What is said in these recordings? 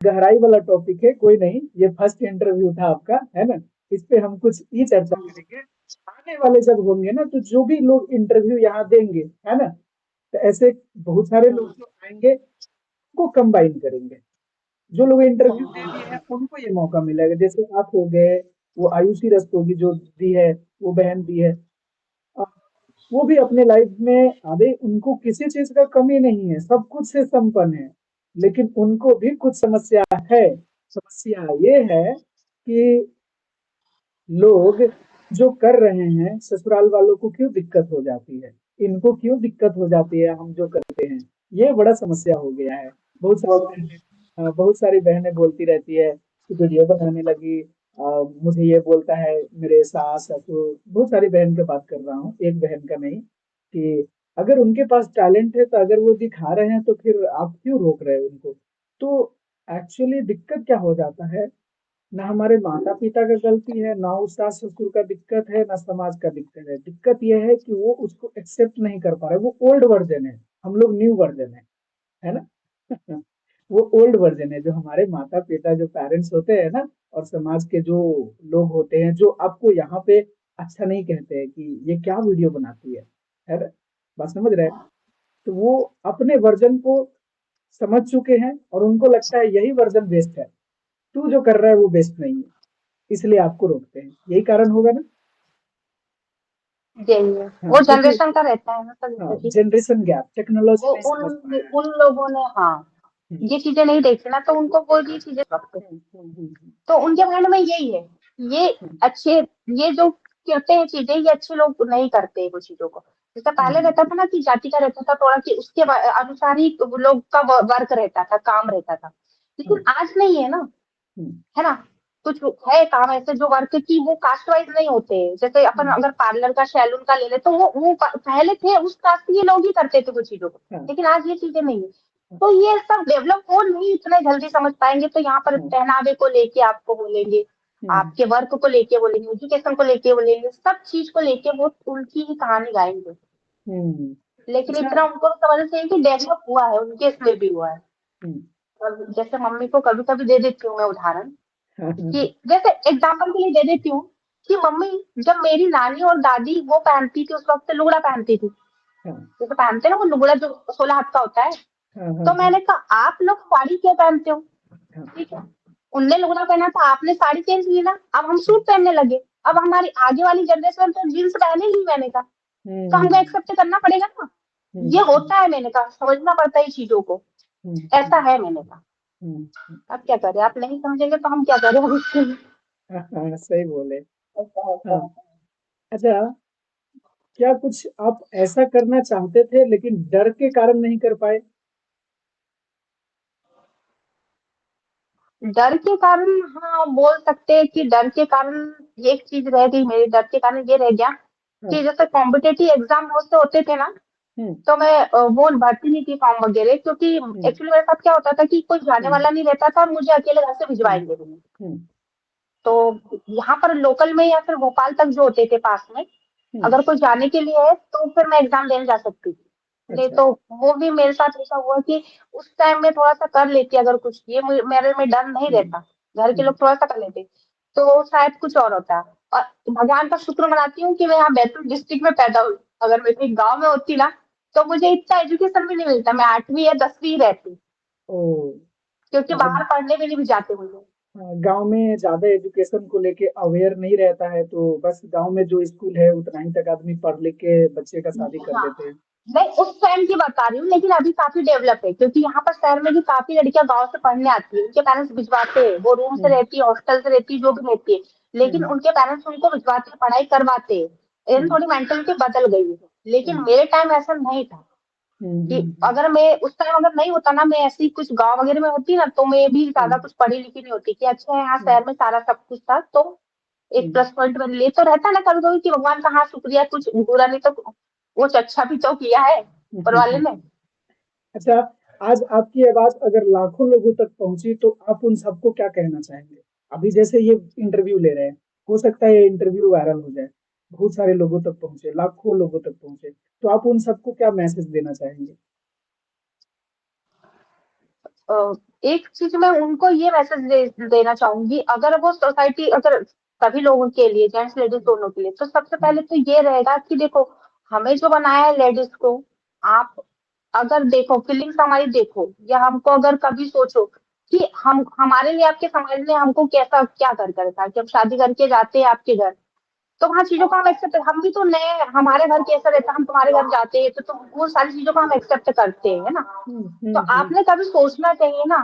गहराई वाला टॉपिक है, कोई नहीं, ये फर्स्ट इंटरव्यू था आपका, है ना? इस पे हम कुछ ही चर्चा करेंगे। आने वाले जब होंगे ना, तो जो भी लोग इंटरव्यू यहाँ देंगे, है ना? तो ऐसे बहुत सारे लोग जो आएंगे, को कंबाइन करेंगे। जो लोग इंटरव्यू दे दिए हैं, उनको ये मौका मिलेगा। जैसे आप हो गए, वो आयुषी रस्तोगी जो दी है, वो बहन दी है। अ, वो भी अपने लाइफ में, अरे उनको किसी चीज का कमी नहीं है, सब कुछ से संपन्न है। लेकिन उनको भी कुछ समस्या है। समस्या ये है कि लोग जो कर रहे हैं, ससुराल वालों को क्यों दिक्कत हो जाती है, इनको क्यों दिक्कत हो जाती है, हम जो करते हैं, ये बड़ा समस्या हो गया है। बहुत सारी बहनें बोलती रहती है कि वीडियो बनाने लगी, मुझे ये बोलता है मेरे सास ससुर, बहुत सारी बहन की बात कर रहा हूँ, एक बहन का नहीं, कि अगर उनके पास टैलेंट है, तो अगर वो दिखा रहे हैं, तो फिर आप क्यों रोक रहे हो उनको? तो एक्चुअली दिक्कत क्या हो जाता है, ना हमारे माता-पिता का गलती है, ना उस सास-ससुर का दिक्कत है, ना समाज का दिक्कत है। दिक्कत ये है कि वो उसको एक्सेप्ट नहीं कर पा रहे, वो ओल्ड वर्ज़न है, हम लोग न्यू वर्ज़न है ना? वो ओल्ड वर्ज़न है, जो हमारे माता-पिता, जो पेरेंट्स होते हैं ना, और समाज के जो लोग होते हैं, जो आपको यहाँ पे अच्छा नहीं कहते हैं कि ये क्या वीडियो बनाती है ना? बात समझ रहे हैं? तो वो अपने वर्ज़न को समझ चुके हैं, और उनको लगता है यही वर्ज़न बेस्ट है। तू जो कर रहा है वो बेस्ट नहीं है। इसलिए आपको रोकते हैं, यही कारण होगा ना? यही है, हाँ, वो क्योंकि जनरेशन का रहता है ना, तो हाँ, जैसे कि जनरेशन गैप, टेक्नोलॉजी वो नहीं समझ पाया। उन लोगों ने, हाँ, हम्म, ये चीजें नहीं देखी ना, तो उनको वो ये चीजें रखते हैं। हम्म, तो उनके माइंड में यही है, ये हम्म, अच्छे, ये जो करते हैं चीजें, ये अच्छे लोग नहीं करते वो चीजों को। जैसे पहले हम्म, रहता था ना कि जाति का रहता था थोड़ा, कि उसके अनुसार ही वो लोग का वर्क रहता था, काम रहता था। हम्म, लेकिन आज नहीं है ना, हम्म, है ना? कुछ है काम ऐसे जो वर्क की वो कास्ट वाइज नहीं होते। जैसे अपन हम्म, अगर पार्लर का, सैलून का ले ले, तो वो पहले थे उस कास्ट के लोग ही करते थे वो चीजों को। हाँ, लेकिन आज ये चीजें नहीं है। तो ये सब डेवलप हो नहीं इतने जल्दी समझ पाएंगे, तो यहाँ पर हाँ, पहनावे को लेके आपको बोलेंगे, हम्म, आपके वर्क को लेके बोलेंगे, एजुकेशन को लेके बोलेंगे, सब चीज को लेके वो उनकी ही कहानी गाएंगे। हम्म। लेकिन अच्छा। इतना उनको समझना चाहिए कि डेवलप हुआ है, उनके इसमें भी हुआ है। हम्म, और जैसे मम्मी को कभी कभी दे देती हूँ मैं उदाहरण, हाँ, कि जैसे एग्जाम्पल के लिए दे देती हूँ, कि मम्मी, जब मेरी नानी और दादी वो पहनती थी, उस वक्त लुगड़ा पहनती थी, हाँ, जैसे पहनते हैं ना वो लुगड़ा जो 16 हाथ का होता है। हाँ, हाँ, तो हाँ, मैंने कहा आप लोग साड़ी क्यों पहनते हो? हाँ, ठीक है, उनने लुगड़ा पहना था, आपने साड़ी चेंज की ना, अब हम सूट पहनने लगे। अब हमारी आगे वाली जनरेशन तो जींस पहनेगी, मैंने कहा, तो हमको हम्म, एक्सेप्ट करना पड़ेगा ना। ये हम्म, होता है, मैंने कहा समझना पड़ता है चीजों को। हम्म, ऐसा है, मैंने कहा। हम्म। अब क्या करें, आप नहीं समझेंगे तो हम क्या करें अब इसके लिए। हाँ, हाँ, सही बोले। ऐसा होता हाँ। है। अच्छा, क्या कुछ आप ऐसा करना चाहते थे, लेकिन डर के कारण नहीं कर पाए? डर के कारण, हाँ बोल सकते हैं कि डर के कारण एक चीज रह गई, मेरे डर के कारण ये रह गया हाँ, कि जैसे कॉम्पिटेटिव एग्जाम बहुत से होते थे ना, हम्म, तो मैं वो भरती नहीं थी फॉर्म वगैरह, क्योंकि हम्म, एक्चुअली मेरे साथ क्या होता था कि कोई जाने हम्म, वाला नहीं रहता था, और मुझे अकेले घर से हम्म, भिजवाएंगे भी नहीं। हम्म, तो यहाँ पर लोकल में या फिर भोपाल तक जो होते थे पास में, हम्म। अगर कोई जाने के लिए है तो फिर मैं एग्जाम देने जा सकती थी। नहीं अच्छा। तो वो भी मेरे साथ ऐसा हुआ कि उस टाइम में थोड़ा सा कर लेती, अगर कुछ ये मेरे में डर नहीं हम्म, रहता, घर के हम्म, लोग थोड़ा सा कर लेते, तो शायद कुछ और होता। और भगवान का शुक्र मनाती हूँ कि मैं यहाँ बैतूल डिस्ट्रिक्ट में पैदा हुई। अगर मैं कहीं गाँव में होती ना, तो मुझे इतना एजुकेशन भी नहीं मिलता, मैं 8वीं या 10वीं रहती, ओ, क्योंकि मतलब बाहर पढ़ने भी नहीं जाते मुझे। गांव में ज्यादा एजुकेशन को लेके अवेयर नहीं रहता है, तो बस गांव में जो स्कूल है उतना ही तक आदमी पढ़ लिख के बच्चे का शादी कर हाँ, देते हैं। मैं उस टाइम की बता रही हूँ, लेकिन अभी काफी डेवलप है, क्योंकि यहाँ पर शहर में भी काफी लड़कियां गांव से पढ़ने आती है, उनके पेरेंट्स भिजवाते हैं, वो रूम से हम्म, रहती है, हॉस्टल से रहती है, जो भी रहती है, लेकिन हम्म, उनके पेरेंट्स उनको भिजवाते हैं, पढ़ाई करवाते हैं। इन हम्म, थोड़ी मेंटेलिटी बदल गई है। लेकिन हम्म, मेरे टाइम ऐसा नहीं था, हम्म, कि अगर मैं उस टाइम अगर नहीं होता ना, मैं ऐसी कुछ गांव वगैरह में होती ना, तो मैं भी ज्यादा हम्म, कुछ पढ़ी लिखी नहीं होती, कि अच्छा है यहाँ हम्म, शहर में सारा सब कुछ था, तो एक हम्म, प्लस पॉइंट मेरे लिए तो रहता ना कभी कभी, कि भगवान का हाँ शुक्रिया, कुछ बुरा नहीं तो कुछ अच्छा भी तो किया है ऊपर वाले हम्म। ने। अच्छा, आज आपकी आवाज अगर लाखों लोगों तक पहुंची, तो आप उन सबको क्या कहना चाहेंगे? अभी जैसे ये इंटरव्यू ले रहे हैं, हो सकता है ये इंटरव्यू वायरल हो जाए, बहुत सारे लोगों तक पहुंचे, लाखों लोगों तक पहुंचे, तो आप उन सबको क्या मैसेज देना चाहेंगे? एक चीज मैं उनको ये मैसेज देना चाहूंगी, अगर वो सोसाइटी, अगर सभी लोगों के लिए, जेंट्स लेडीज दोनों के लिए, तो सबसे हुँ, पहले तो ये रहेगा कि देखो, हमें जो बनाया है लेडीज को, आप अगर देखो फीलिंग्स हमारी देखो, या हमको अगर कभी सोचो कि हम, हमारे लिए आपके समाज ने हमको कैसा क्या कर रखा है, कि हम शादी करके जाते हैं आपके घर, तो वहाँ चीजों को हम एक्सेप्ट, हम भी तो नए, हमारे घर कैसा रहता है, हम तुम्हारे घर जाते हैं तो वो सारी चीजों को हम एक्सेप्ट करते हैं, है ना। हुँ, तो हुँ, हुँ। आपने कभी सोचना चाहिए ना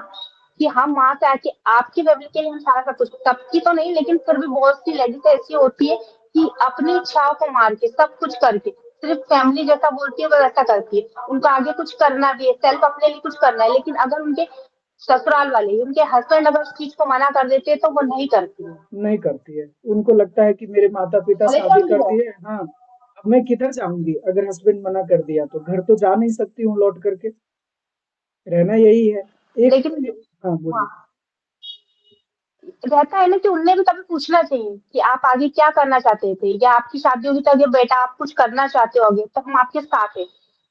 कि हम वहां से आके आपकी फैमिली के लिए हम सारा सब कुछ, सबकी तो नहीं लेकिन फिर भी बहुत सी लेडीज ऐसी होती है कि अपनी इच्छाओं को मार के सब कुछ करके सिर्फ फैमिली जैसा बोलती है वो वैसा करती है, उनको आगे कुछ करना भी है, सेल्फ अपने लिए कुछ करना है, लेकिन अगर उनके ससुराल वाले, उनके हस्बैंड अगर उस चीज को मना कर देते हैं तो वो नहीं करती है। नहीं करती है। उनको लगता है कि मेरे माता-पिता भले शादी कम भी कर हो। दिए, हाँ, अब मैं किधर जाऊँगी? अगर हस्बैंड मना कर दिया तो घर तो जा नहीं सकती हूँ लौट कर के, रहना यही है। एक लेकिन ए हाँ, बोलिए। हाँ, रहता है ना कि उनने भी कभी पूछना चाहिए कि आप आगे क्या करना चाहते थे, या आपकी शादी होगी तो आगे बेटा आप कुछ करना चाहते हो आगे, तो हम आपके साथ हैं।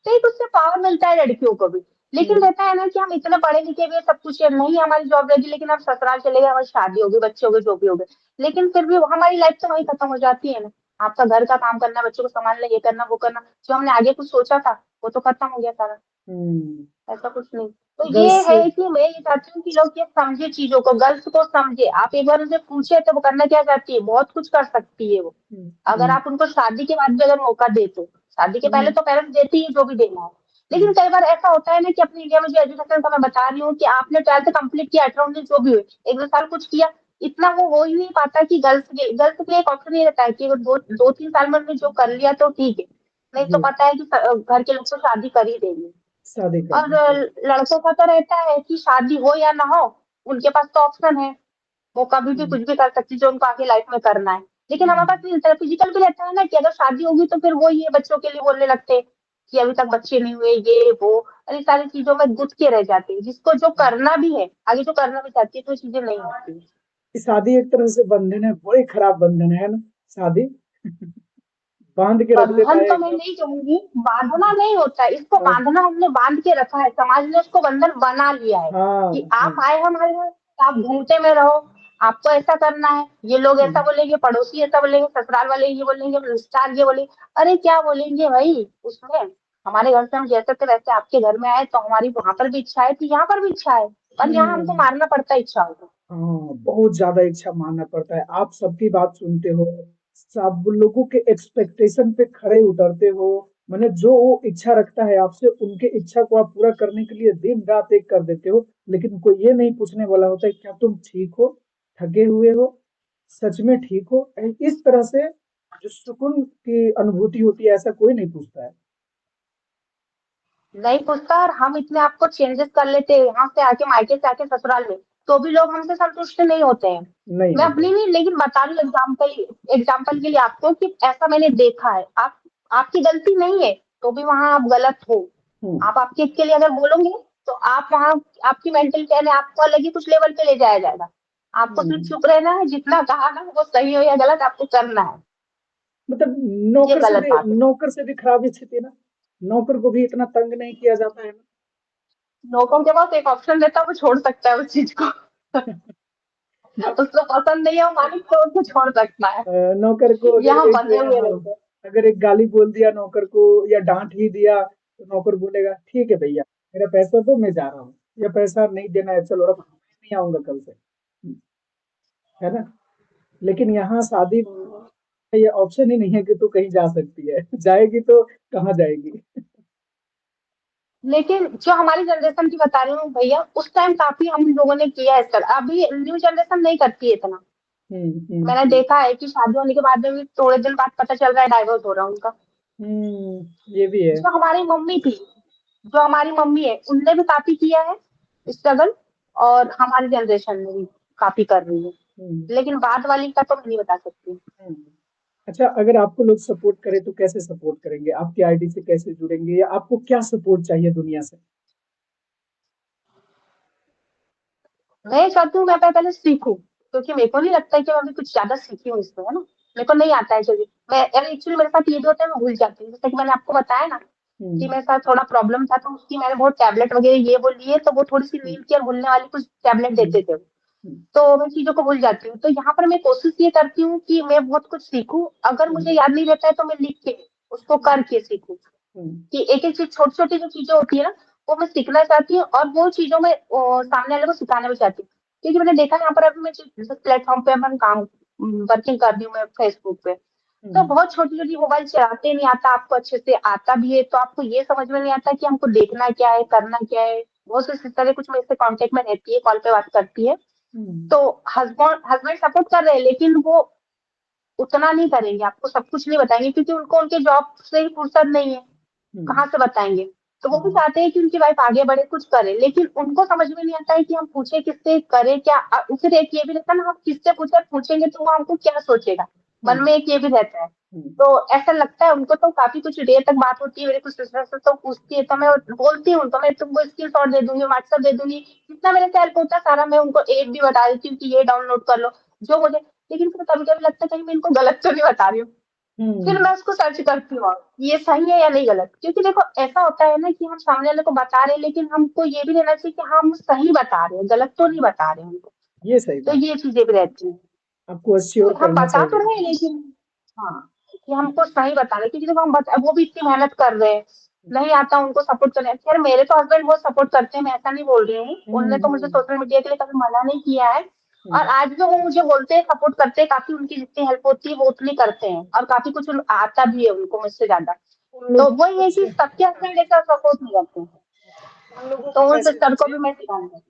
तो एक उससे पावर मिलता है लड़कियों को भी। हुँ, लेकिन रहता है ना कि हम इतने पढ़े लिखे भी हैं, सब कुछ है, नहीं हमारी जॉब लगी, लेकिन हम ससुराल चले गए, हमारी शादी हो गई, बच्चे हो गए, जो भी हो गए, लेकिन फिर भी हमारी लाइफ तो वहीं खत्म हो जाती है ना। आपका घर का काम करना, बच्चों को संभालना, ये करना वो करना, जो हमने आगे कुछ सोचा था वो तो खत्म हो गया सारा। हुँ। ऐसा कुछ नहीं। तो ये गर्ल्स है कि मैं ये चाहती हूँ कि लोग ये समझे चीजों को, गर्ल्स को समझे। आप एक बार उनसे पूछे तो वो करना क्या चाहती है, बहुत कुछ कर सकती है वो। हुँ, अगर हुँ, आप उनको शादी के बाद भी अगर मौका दे तो, शादी के पहले हुँ, तो पेरेंट्स देते ही हैं जो भी देना है। लेकिन हुँ, कई बार ऐसा होता है ना कि अपने इंडिया में जो एजुकेशन का मैं बता रही हूँ कि आपने 12th कंप्लीट किया, 18 19 जो भी हुए, 1 2 साल कुछ किया, इतना वो हो ही नहीं पाता कि गर्ल्स के लिए एक ऑप्शन ये रहता है कि अगर 2 3 साल में उन्होंने जो कर लिया तो ठीक है, नहीं तो जी, पता है कि घर के लोग तो शादी कर ही देंगे। शादी कर और देंगे। लड़कों का तो रहता है कि शादी हो या ना हो, उनके पास तो ऑप्शन है, वो कभी भी हुँ, कुछ भी कर सकती है जो उनको आगे लाइफ में करना है। लेकिन हमारे हुँ, पास नहीं, फिजिकल भी रहता है ना कि अगर शादी होगी तो फिर वो ये बच्चों के लिए बोलने लगते हैं कि अभी तक बच्चे नहीं हुए, ये वो, अरे सारी चीजों में गुथ के रह जाते हैं, जिसको जो हुँ। करना भी है, आगे जो करना भी चाहती है, तो चीजें नहीं होती। ये शादी एक तरह से बंधन है, बड़ी खराब बंधन है ना? शादी बांध के रख देता बंधन है तो मैं एकदम। नहीं कहूंगी, बांधना नहीं होता है, इसको हाँ, बांधना हमने बांध के रखा है, समाज ने उसको बंधन बना लिया है हाँ, कि आप हाँ, आए हमारे घर तो आप घूमते में रहो, आपको ऐसा करना है, ये लोग हुँ, ऐसा बोलेंगे, पड़ोसी ऐसा बोलेंगे, ससुराल वाले ये बोलेंगे, रिश्तेदार ये बोलेंगे। अरे क्या बोलेंगे भाई उसमें, हमारे घर से हम जैसे थे वैसे आपके घर में आए, तो हमारी वहां पर भी इच्छा है थी, यहाँ पर भी इच्छा है, पर यहाँ हमको हुँ। मारना पड़ता है इच्छाओं को। हाँ, बहुत ज़्यादा इच्छा मानना पड़ता है। आप सबकी बात सुनते हो, सब लोगों के एक्सपेक्टेशन पे खरे उतरते हो। माने जो वो इच्छा रखता है आपसे, उनके इच्छा को आप पूरा करने के लिए दिन-रात एक कर देते हो। लेकिन कोई ये नहीं पूछने वाला होता है, क्या तुम ठीक हो? थके हुए हो? सच में ठीक हो? इस तरह से जो सुकून की अनुभूति होती है, ऐसा कोई नहीं पूछता है। नहीं पूछता, और हम इतने आपको चेंजेस कर लेते हैं यहाँ से आके, मायके से आके ससुराल में, तो भी लोग हमसे संतुष्ट नहीं होते हैं। नहीं मैं होते। अपनी नहीं, लेकिन बता रही हूँ एग्जाम्पल, एग्जाम्पल के लिए आपको कि ऐसा मैंने देखा है। आप, आपकी गलती नहीं है तो भी वहां आप गलत हो। हुँ, आप आपके हित के लिए अगर बोलोगे तो आप वहां, आपकी मेंटल क्या है, आपको अलग ही कुछ लेवल पे ले जाया जाएगा। आपको सिर्फ हुँ। चुप रहना है, जितना कहा ना वो सही हो या गलत आपको करना है। मतलब ये गलत बात है। नौकर से भी खराब स्थिति ना। नौकर को भी इतना तंग नहीं किया जाता है लोगों के पास एक ऑप्शन रहता है, वो छोड़ सकता है उस चीज को। ना। उसको पसंद नहीं है वो मालिक, तो उसको छोड़ सकता है। नौकर को अगर यहाँ एक बंधे हुए हाँ, रहते हैं। अगर एक गाली बोल दिया नौकर को या डांट ही दिया तो नौकर बोलेगा ठीक है भैया, मेरा पैसा दो मैं जा रहा हूँ, या पैसा नहीं देना है चलो रखो मैं नहीं आऊंगा कल से, है ना। लेकिन यहाँ शादी हम्म। में ये ऑप्शन ही नहीं है कि तू कहीं जा सकती है जाएगी तो कहाँ जाएगी। लेकिन जो हमारी जनरेशन की बता रही हूँ भैया, उस टाइम काफी हम लोगों ने किया है सर, अभी न्यू जनरेशन नहीं करती है इतना। मैंने हम्म। देखा है कि शादी होने के बाद में भी थोड़े दिन बाद पता चल रहा है डाइवोर्स हो रहा है उनका। ये भी है। जो हमारी मम्मी थी, जो हमारी मम्मी है, उनने भी काफी किया है स्ट्रगल, और हमारी जनरेशन में भी काफी कर रही है। हम्म लेकिन बाद वाली का तो मैं नहीं बता सकती। हम्म। अच्छा, अगर आपको लोग सपोर्ट करें तो कैसे सपोर्ट करेंगे? आपकी आईडी से कैसे जुड़ेंगे या आपको क्या सपोर्ट चाहिए दुनिया से? मैं चाहती हूँ मैं पहले सीखूं, क्योंकि मेरे को नहीं लगता है कि मैं अभी कुछ ज्यादा सीखी हूँ इसमें, है ना। मेरे को नहीं आता है, चलिए मैं, एक्चुअली मेरे साथ ये भी होता है, मैं भूल जाती हूँ, जैसे कि मैंने आपको बताया ना कि हुँ, मेरे साथ थोड़ा प्रॉब्लम था, तो उसकी मैंने बहुत टैबलेट वगैरह ये वो लिए, तो वो थोड़ी-सी हुँ, नींद की और भूलने वाली कुछ टैबलेट हुँ, देते थे। हुँ, तो मैं चीज़ों को भूल जाती हूँ। तो यहाँ पर मैं कोशिश ये करती हूँ कि मैं बहुत कुछ सीखूँ, अगर हुँ, मुझे याद नहीं रहता है तो मैं लिख के, उसको हुँ, करके सीखूँ। हुँ, कि एक-एक चीज़ छोटी-छोटी जो चीज़ें होती है ना, वो मैं सीखना चाहती हूँ और वो चीज़ों में सामने वाले को सिखाना भी चाहती हूँ। क्योंकि मैंने देखा यहाँ पर अभी मैं जिस प्लेटफ़ॉर्म पे अपन काम वर्किंग कर रही हूँ मैं फेसबुक पे, हुँ, तो बहुत छोटी-छोटी मोबाइल चलाते नहीं आता, आपको अच्छे से आता भी है, तो आपको ये समझ में नहीं आता कि हमको देखना क्या है, करना क्या है। बहुत सी सिस्टरें कुछ मेरे से कॉन्टैक्ट में रहती है, कॉल पे बात करती है। हुँ, तो हस्बैंड हस्बैंड सपोर्ट कर रहे हैं, लेकिन वो उतना नहीं करेंगे, आपको सब कुछ नहीं बताएँगे क्योंकि उनको उनके जॉब से ही फुर्सत नहीं है। हुँ, कहाँ से बताएँगे? तो वो भी हुँ, चाहते हैं कि उनकी वाइफ आगे बढ़े, कुछ करे, लेकिन उनको समझ में नहीं आता है कि हम पूछे किससे, करें क्या? फिर एक ये भी रहता है ना, हम किससे पूछे, पूछेंगे तो वो हमको क्या सोचेगा? हुँ, मन में एक ये भी रहता है। हुँ, तो ऐसा लगता है उनको, तो काफ़ी कुछ देर तक बात होती है, मेरी कुछ सिस्टर से तो पूछती है, तो मैं बोलती हूँ, तो मैं तुमको स्क्रीनशॉट दे दूँगी, व्हाट्सएप दे दूँगी, जितना मेरे से हेल्प होता है सारा मैं उनको ऐप भी बता देती हूँ कि ये डाउनलोड कर लो, जो मुझे, लेकिन फिर कभी-कभी लगता है कहीं मैं इनको गलत तो नहीं बता रही हूँ। फिर हुँ, मैं उसको सर्च करती हूँ, ये सही है या नहीं गलत। क्योंकि देखो ऐसा होता है ना कि हम सामने वाले को बता रहे हैं, लेकिन हमको ये भी रहना चाहिए कि हम सही बता रहे हैं, गलत तो नहीं बता रहे हैं उनको। ये सही तो बात ये चीज़ें भी रहती हैं। आपको एश्योर हम करना बता तो चाहिए। रहे हैं, लेकिन हाँ, कि हमको सही बता रहे हैं, क्योंकि देखो हम बता, वो भी इतनी मेहनत कर रहे हैं, नहीं आता उनको सपोर्ट करने। खैर मेरे तो हस्बैंड बहुत सपोर्ट करते हैं, मैं ऐसा नहीं बोल रही हूँ। हुँ, उन्होंने तो मुझे हुँ, सोशल मीडिया के लिए कभी मना नहीं किया है, हुँ, और आज भी वो मुझे बोलते हैं, सपोर्ट करते हैं काफ़ी, उनकी जितनी हेल्प होती है वो उतनी करते हैं, और काफ़ी कुछ आता भी है उनको मुझसे ज़्यादा। उन तो लोगों वही को है कि से सबके हस्बैंड एक साथ सपोर्ट नहीं करते हैं। उन लोगों तो को उन मैसेज सिस्टर को दीजिए भी मैं सिखाऊँगी।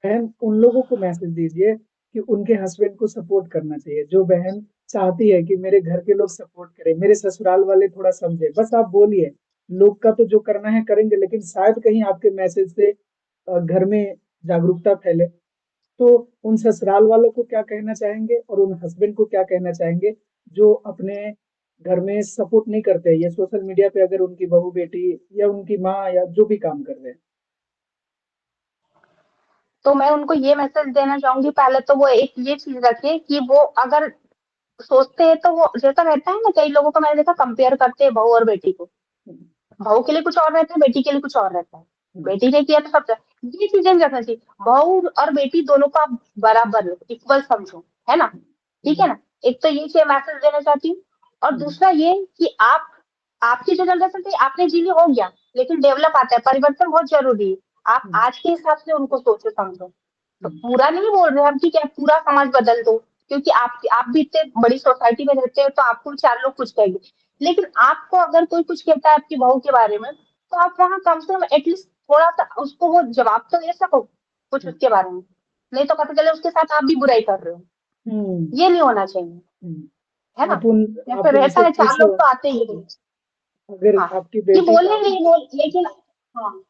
बहन उन लोगों को मैसेज दीजिए कि उनके हस्बैंड को सपोर्ट करना चाहिए। जो बहन चाहती है कि मेरे घर के लोग सपोर्ट करें, मेरे ससुराल वाले थोड़ा समझें, बस आप बोलिए। लोग का तो जो करना है करेंगे, लेकिन शायद कहीं आपके मैसेज से घर में जागरूकता फैले। तो उन ससुराल वालों को क्या कहना चाहेंगे और उन हस्बैंड को क्या कहना चाहेंगे जो अपने घर में सपोर्ट नहीं करते? ये सोशल मीडिया पे अगर उनकी बहू बेटी या उनकी माँ या जो भी काम कर रहे हैं। तो मैं उनको ये मैसेज देना चाहूँगी, पहले तो वो एक ये चीज़ रखें कि वो अगर सोचते हैं तो वो जैसा रहता है ना, कई लोगों को मैंने देखा कंपेयर करते हैं बहू और बेटी को। हम्म, बहू के लिए कुछ और रहता है, बेटी के लिए कुछ और रहता है। हम्म, बेटी ने किया तो सब, ये चीजें नहीं रखना चाहिए। बहू और बेटी दोनों को आप बराबर इक्वल समझो, है ना? ठीक है हम्म, ना? एक तो ये मैसेज देना चाहती हूँ, और हम्म, दूसरा ये कि आप, आपकी जो जनरेशन थी आपने जी ली, हो गया, लेकिन डेवलप आता है, परिवर्तन बहुत जरूरी है। आप हम्म, आज के हिसाब से उनको सोचो समझो। तो हम्म, पूरा नहीं बोल रहे हम कि क्या पूरा समाज बदल दो, क्योंकि आप भी इतने बड़ी सोसाइटी में रहते हो, तो आपको भी चार लोग कुछ कहेंगे। लेकिन आपको अगर कोई कुछ कहता है आपकी बहू के बारे में, तो आप वहाँ कम से कम एटलीस्ट थोड़ा सा उसको वो जवाब तो दे सको कुछ हम्म, उसके बारे में। नहीं तो पता चले उसके साथ आप भी बुराई कर रहे हो। हम्म, ये नहीं होना चाहिए, है ना? आप उन या आप फिर रहता उनसे है, चार पूछो लोग तो आते ही हैं। अगर हाँ, आपकी कि बेटी का बोलेंगे ही बोल, लेकिन हाँ,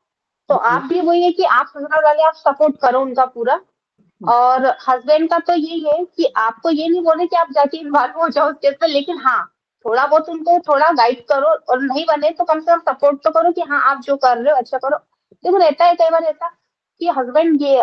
तो बोलिए। आप भी वही है कि आप ससुराल वाले आप सपोर्ट करो उनका पूरा। हम्म, और हस्बैंड का तो यही है कि आपको ये नहीं बोले कि आप जाके इन्वॉल्व हो जाओ उस केस में, लेकिन हाँ, थोड़ा बहुत उनको थोड़ा गाइड करो, और नहीं बने तो कम से कम सपोर्ट तो करो कि हाँ आप जो कर रहे हो अच्छा करो। देखो रहता है कई बार ऐसा कि हस्बैंड ये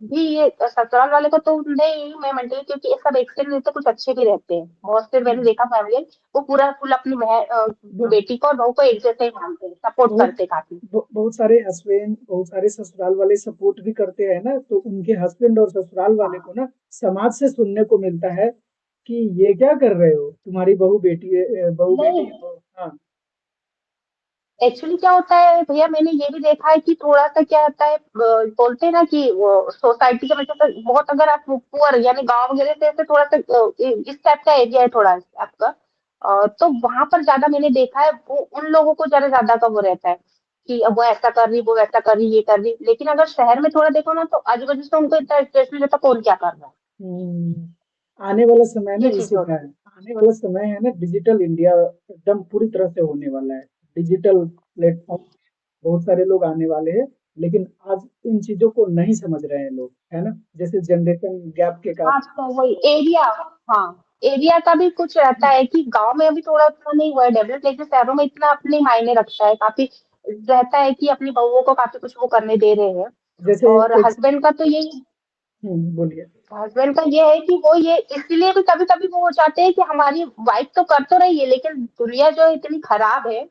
भी ये ससुराल वाले को तो नहीं, मैं मेंटली, क्योंकि ये सब एक्सटेंड रहते कुछ अच्छे भी रहते हैं, बहुत से मैंने हम्म, देखा फैमिली, वो पूरा फुल अपनी ब- बेटी को और बहू को एक जैसे ही मानते हैं, सपोर्ट बहुत करते काफी। बहुत सारे हस्बैंड बहुत सारे ससुराल वाले सपोर्ट भी करते हैं ना, तो उनके हस्बैंड और ससुराल वाले को हाँ, ना समाज से सुनने को मिलता है कि ये क्या कर रहे हो, तुम्हारी बहू बेटी है, बहू बेटी नहीं, है तो हाँ। एक्चुअली क्या होता है भैया, मैंने ये भी देखा है कि थोड़ा सा क्या होता है, बोलते हैं ना कि वो सोसाइटी के वजह से बहुत, अगर आप पुअर यानी गांव वगैरह से ऐसे थोड़ा सा इस टाइप का एरिया है थोड़ा आपका, तो वहां पर ज्यादा मैंने देखा है, वो उन लोगों को ज्यादा का वो रहता है कि अब वो ऐसा कर रही, वो वैसा कर रही, ये कर रही। लेकिन अगर शहर में थोड़ा देखो ना, तो आजू बाजू से उनको इतना स्ट्रेस नहीं रहता कौन क्या कर रहा है। आने वाला समय ना ये चीज इसी का होती है। आने वाला समय है ना, डिजिटल इंडिया एकदम पूरी तरह से होने वाला है। डिजिटल प्लेटफॉर्म बहुत सारे लोग आने वाले हैं, लेकिन आज इन चीजों को नहीं समझ रहे हैं लोग, है ना? जैसे जनरेशन गैप के है। हाँ, कारण। तो वही एरिया, हाँ, एरिया का भी कुछ रहता है कि गांव में अभी थोड़ा इतना नहीं हुआ है डेवलप, लेकिन शहरों में इतना अपने मायने रखता है काफी, रहता है कि अपनी बहुओं को काफी कुछ वो करने दे रहे हैं। जैसे और एक हस्बैंड का तो यही, बोलिए। हस्बैंड का ये है कि वो ये इसलिए भी कभी कभी वो चाहते हैं कि हमारी वाइफ तो कर तो रही है, लेकिन दुनिया जो है इतनी खराब है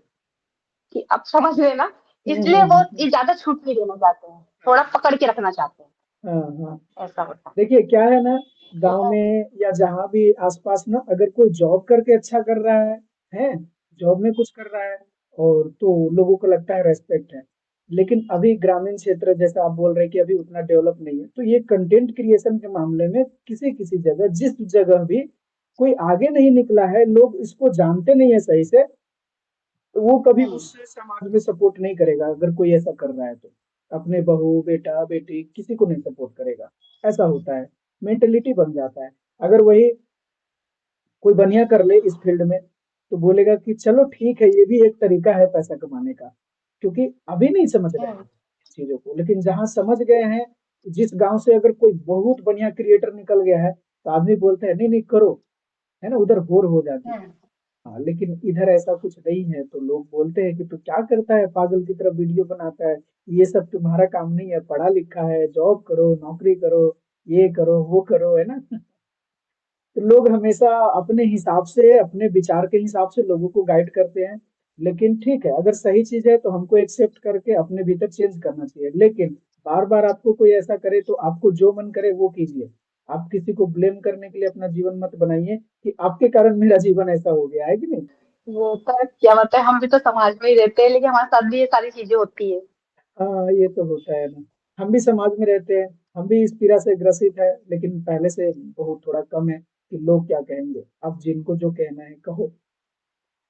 कि अब समझ रहे ना, हम्म, इसलिए वो ज्यादा छूट नहीं देना चाहते हैं, थोड़ा पकड़ के रखना चाहते हैं, हाँ हाँ। ऐसा होता देखिए क्या है ना, है। गांव में या जहाँ भी आसपास ना, अगर कोई जॉब करके अच्छा कर रहा है जॉब में कुछ कर रहा है, और तो लोगों को लगता है रेस्पेक्ट है। लेकिन अभी ग्रामीण क्षेत्र जैसा आप बोल रहे हैं कि अभी उतना डेवलप नहीं है, तो ये कंटेंट क्रिएशन के मामले में किसी किसी जगह, जिस जगह भी कोई आगे नहीं निकला है, लोग इसको जानते नहीं है सही से, तो वो कभी हम्म, उससे समाज में सपोर्ट नहीं करेगा। अगर कोई ऐसा कर रहा है तो अपने बहू बेटा बेटी किसी को नहीं सपोर्ट करेगा। ऐसा होता है, मेंटेलिटी बन जाता है। अगर वही कोई बढ़िया कर ले इस फील्ड में, तो बोलेगा कि चलो ठीक है, ये भी एक तरीका है पैसा कमाने का। क्योंकि अभी नहीं समझ रहे हैं हम्म, चीजों को, लेकिन जहां समझ गए हैं, जिस गांव से अगर कोई बहुत बढ़िया क्रिएटर निकल गया है, तो आदमी बोलते हैं नहीं नहीं करो, है ना, उधर होर हो जाती है। हम्म, हाँ, लेकिन इधर ऐसा कुछ नहीं है, तो लोग बोलते हैं कि तू क्या करता है, पागल की तरह वीडियो बनाता है, ये सब तुम्हारा काम नहीं है, पढ़ा लिखा है, जॉब करो, नौकरी करो, ये करो वो करो, है ना। तो लोग हमेशा अपने हिसाब से, अपने विचार के हिसाब से लोगों को गाइड करते हैं। लेकिन ठीक है, अगर सही चीज है तो हमको एक्सेप्ट करके अपने भीतर चेंज करना चाहिए। लेकिन बार बार आपको कोई ऐसा करे तो आपको जो मन करे वो कीजिए। आप किसी को ब्लेम करने के लिए अपना जीवन मत बनाइए कि आपके कारण मेरा जीवन ऐसा हो गया है कि नहीं। वो तो क्या बताए, हम भी तो समाज में ही रहते हैं, लेकिन हमारे साथ भी ये सारी चीजें होती है। हाँ, ये तो होता है ना। हम भी समाज में रहते हैं, हम भी इस पीड़ा से ग्रसित है, लेकिन पहले से बहुत थोड़ा कम है कि लोग क्या कहेंगे। अब जिनको जो कहना है कहो।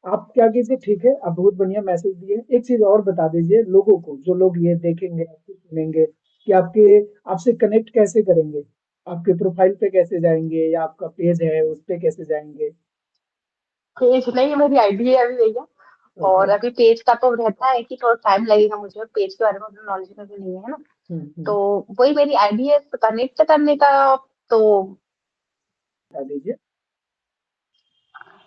आप क्या कीजिए, ठीक है, आप बहुत बढ़िया मैसेज दिए। एक चीज और बता दीजिए लोगों को, जो लोग ये देखेंगे आपको सुनेंगे, कि आपके आपसे कनेक्ट कैसे करेंगे, आपके प्रोफाइल पे कैसे जाएंगे, या आपका पेज है उस पे कैसे जाएंगे। पेज नहीं, मेरी आईडी है अभी भैया। ओके। और अभी पेज का तो रहता है कि थोड़ा टाइम लगेगा, मुझे पेज के बारे में उतना नॉलेज में भी नहीं है ना। तो हम्म। वही मेरी आईडी है कनेक्ट करने का। तो बता दीजिए।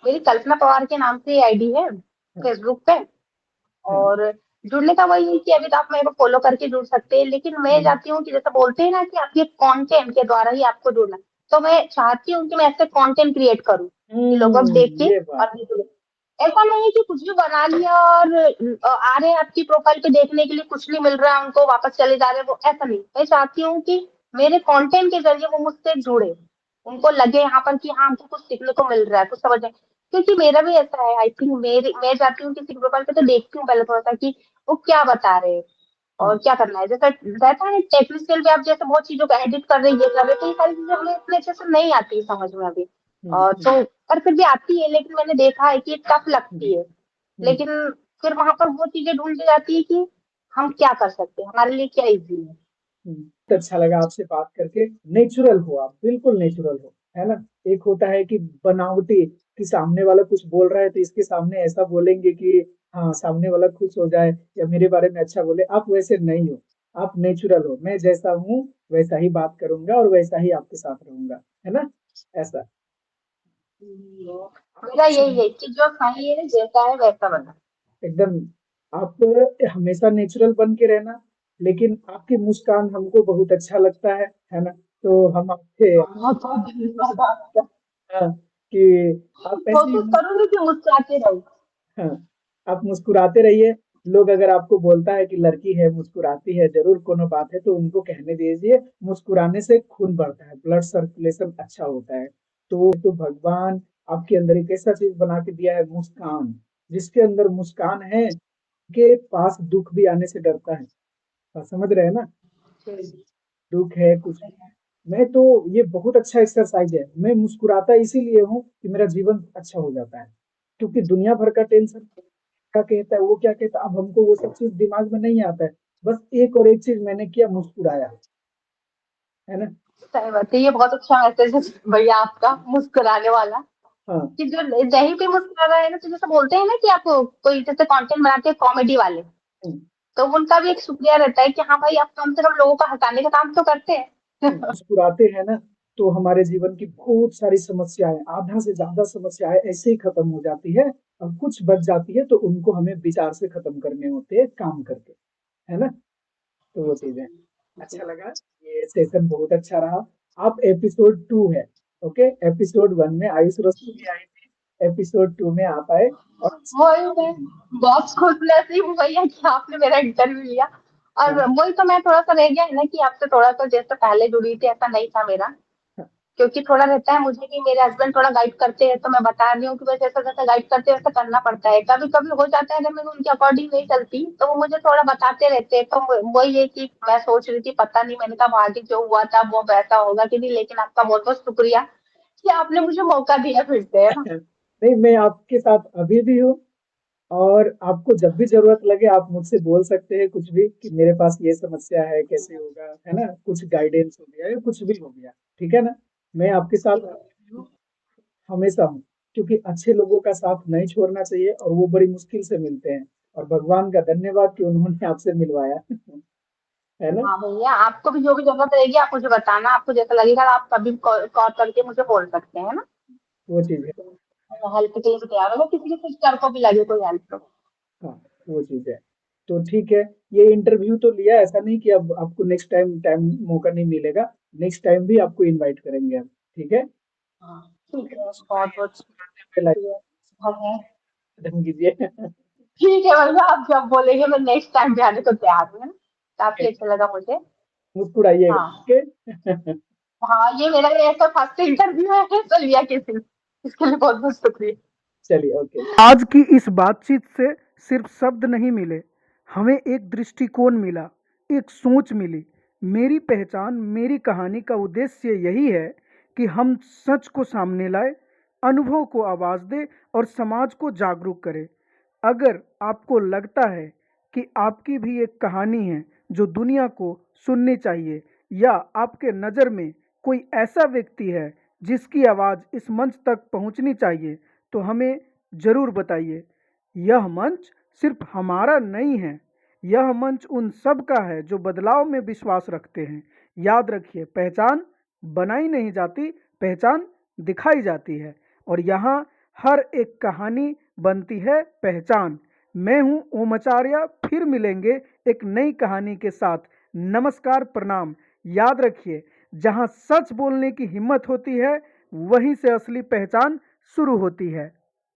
मेरी कल्पना पवार के नाम से आईडी है हाँ फेसबुक पे। हाँ। और जुड़ने का वही है कि अभी तो आप मेरे को फॉलो करके जुड़ सकते हैं, लेकिन मैं हम्म, चाहती हूँ कि जैसे बोलते हैं ना कि आपके कंटेंट के द्वारा ही आपको जुड़ना, तो मैं चाहती हूँ कि मैं ऐसे कंटेंट क्रिएट करूँ कि लोग अब देखें ये बात। और भी जुड़े। ऐसा नहीं है कि कुछ भी बना लिया और आ रहे हैं आपकी प्रोफाइल पे देखने के लिए, कुछ नहीं मिल रहा है उनको, वापस चले जा रहे हैं, वो ऐसा नहीं। मैं चाहती हूँ कि मेरे कंटेंट के जरिए वो मुझसे जुड़े, उनको लगे यहाँ पर कि हाँ हमको कुछ सीखने को मिल रहा है, कुछ समझ रहे हैं। क्योंकि मेरा भी ऐसा है, आई थिंक मेरी मैं जाती हूँ किसी प्रोफाइल पे तो देखती हूँ पहले थोड़ा सा कि वो क्या बता रहे हैं और हम्म, क्या करना है। जैसा रहता है टेक्निकल पे आप जैसे बहुत चीजों को एडिट कर रहे हैं, ये कर रहे हैं, तो ये सारी चीजें हमें इतने अच्छे से नहीं आती है समझ में अभी। और हम्म, तो पर फिर भी आती है, लेकिन मैंने देखा है कि टफ हम्म, लगती है। हम्म, लेकिन फिर वहां पर वो चीजें ढूंढी जाती है कि हम क्या कर सकते हैं, हमारे लिए क्या इजी है। बहुत अच्छा लगा आपसे बात करके। नेचुरल हो आप, बिल्कुल नेचुरल हो, है ना। एक होता है कि बनावटी, कि सामने वाला कुछ बोल रहा है तो इसके सामने ऐसा बोलेंगे कि हाँ सामने वाला खुश हो जाए या मेरे बारे में अच्छा बोले। आप वैसे नहीं हो, आप नेचुरल हो। मैं जैसा हूँ वैसा ही बात करूंगा और वैसा ही आपके साथ रहूंगा, है ना, ऐसा। मेरा यही है कि जो सही है जैसा है वैसा बना। एकदम। आप हमेशा नेचुरल बन के रहना। लेकिन आपकी मुस्कान हमको बहुत अच्छा लगता है ना। तो हम आपसे बहुत बहुत धन्यवाद आपका। हाँ, कि आप ऐसे ही कोशिश करूंगी कि मुस्कुराते रहूं। हाँ, आप मुस्कुराते रहिए। लोग अगर आपको बोलता है कि लड़की है मुस्कुराती है, जरूर कोनो बात है, तो उनको कहने दीजिए मुस्कुराने से खून बढ़ता है, ब्लड सर्कुलेशन अच्छा होता है। तो भगवान आपके अंदर एक ऐसा चीज बना के दिया है, मुस्कान। जिसके अंदर मुस्कान है, के पास दुख भी आने से डरता है। आप समझ रहे हैं ना। दुख है कुछ भी है, मैं तो, ये बहुत अच्छा एक्सरसाइज है। मैं मुस्कुराता इसीलिए हूँ कि मेरा जीवन अच्छा हो जाता है। क्योंकि दुनिया भर का टेंशन, क्या कहता है वो क्या कहता है, अब हमको वो सब चीज दिमाग में नहीं आता है। बस एक और एक चीज मैंने किया, मुस्कुराया, है ना। सही बात है, ये बहुत अच्छा मैसेज है भैया आपका, मुस्कुराने वाला। हाँ। कि जो जहीं भी मुस्कुरा रहा है ना, तो जैसे बोलते हैं ना कि आप कोई जैसे कंटेंट बनाते हैं कॉमेडी वाले, हम्म, तो उनका भी एक शुक्रिया रहता है कि हाँ भाई आप कम से कम लोगों को हंसाने का काम तो करते हैं। मुस्कुराते हैं ना, तो हमारे जीवन की बहुत सारी समस्याएं, आधा से ज्यादा समस्याएं ऐसे ही खत्म हो जाती है। और कुछ बच जाती है तो उनको हमें विचार से खत्म करने होते हैं, काम करके, है ना। तो वो चीजें, अच्छा लगा। ये सेशन बहुत अच्छा रहा। आप एपिसोड 2 है, ओके। एपिसोड 1 में आयुष रस्तोगी आई थी, एपिसोड 2 में आ पाए। और वही मैं बहुत खुश नसीब हुई है कि आपने मेरा इंटरव्यू लिया। और हाँ, वही तो मैं थोड़ा सा रह गया है ना कि आपसे थोड़ा सा जैसे पहले जुड़ी थी ऐसा नहीं था मेरा, क्योंकि थोड़ा रहता है मुझे कि मेरे हस्बैंड थोड़ा गाइड करते हैं, तो मैं बता रही हूँ कि वैसे ऐसा जैसा गाइड करते हैं वैसा करना पड़ता है। कभी कभी हो जाता है अगर मैं उनके अकॉर्डिंग नहीं चलती तो वो मुझे थोड़ा बताते रहते हैं। तो वही है कि मैं सोच रही थी, पता नहीं, मैंने कहा आगे जो हुआ था वो वैसा होगा कि नहीं, लेकिन आपका बहुत बहुत शुक्रिया कि आपने मुझे मौका दिया फिर से, है ना। नहीं, मैं आपके साथ अभी भी हूँ। और आपको जब भी ज़रूरत लगे आप मुझसे बोल सकते हैं कुछ भी, कि मेरे पास ये समस्या है, कैसे होगा, है ना? कुछ गाइडेंस हो गया या कुछ भी हो गया, ठीक है ना? मैं आपके साथ अभी भी हूँ, हमेशा हूँ। क्योंकि अच्छे लोगों का साथ नहीं छोड़ना चाहिए, और वो बड़ी मुश्किल से मिलते हैं। और भगवान का धन्यवाद कि उन्होंने आपसे मिलवाया, है ना? हाँ भैया, आपको भी जो भी जरूरत रहेगी आप मुझे बताना, आपको जैसा लगेगा आप कभी कॉल कॉल करके मुझे बोल सकते हैं, है ना। वो चीज़ है। हेल्प के लिए भी तैयार होगा, किसी के सिस्टर को भी लगे कोई हेल्प तो। हाँ, वो चीज़ है। तो ठीक है, ये इंटरव्यू तो लिया, ऐसा नहीं कि अब आपको नेक्स्ट टाइम टाइम मौका नहीं मिलेगा। नेक्स्ट टाइम भी आपको इनवाइट करेंगे हम, ठीक है? हाँ ठीक है, बहुत बहुत लाइक शुक्रिया। हाँ, खत्म कीजिए। ठीक है भैया, आप जब बोलेंगे मैं नेक्स्ट टाइम भी आने को तैयार हूँ, है ना। काफी अच्छा लगा मुझे। मुस्कुराइएगा, हाँ ओके? हाँ, ये मेरा ऐसा फर्स्ट इंटरव्यू है सलिया के सिर्फ, इसके लिए बहुत बहुत शुक्रिया। चलिए, ओके। आज की इस बातचीत से सिर्फ शब्द नहीं मिले, हमें एक दृष्टिकोण मिला, एक सोच मिली। मेरी पहचान, मेरी कहानी का उद्देश्य यही है कि हम सच को सामने लाए, अनुभव को आवाज़ दें और समाज को जागरूक करें। अगर आपको लगता है कि आपकी भी एक कहानी है जो दुनिया को सुननी चाहिए, या आपके नज़र में कोई ऐसा व्यक्ति है जिसकी आवाज़ इस मंच तक पहुंचनी चाहिए, तो हमें ज़रूर बताइए। यह मंच सिर्फ हमारा नहीं है, यह मंच उन सब का है जो बदलाव में विश्वास रखते हैं। याद रखिए, पहचान बनाई नहीं जाती, पहचान दिखाई जाती है। और यहाँ हर एक कहानी बनती है पहचान। मैं हूँ ओमाचार्य, फिर मिलेंगे एक नई कहानी के साथ। नमस्कार, प्रणाम। याद रखिए, जहाँ सच बोलने की हिम्मत होती है वहीं से असली पहचान शुरू होती है।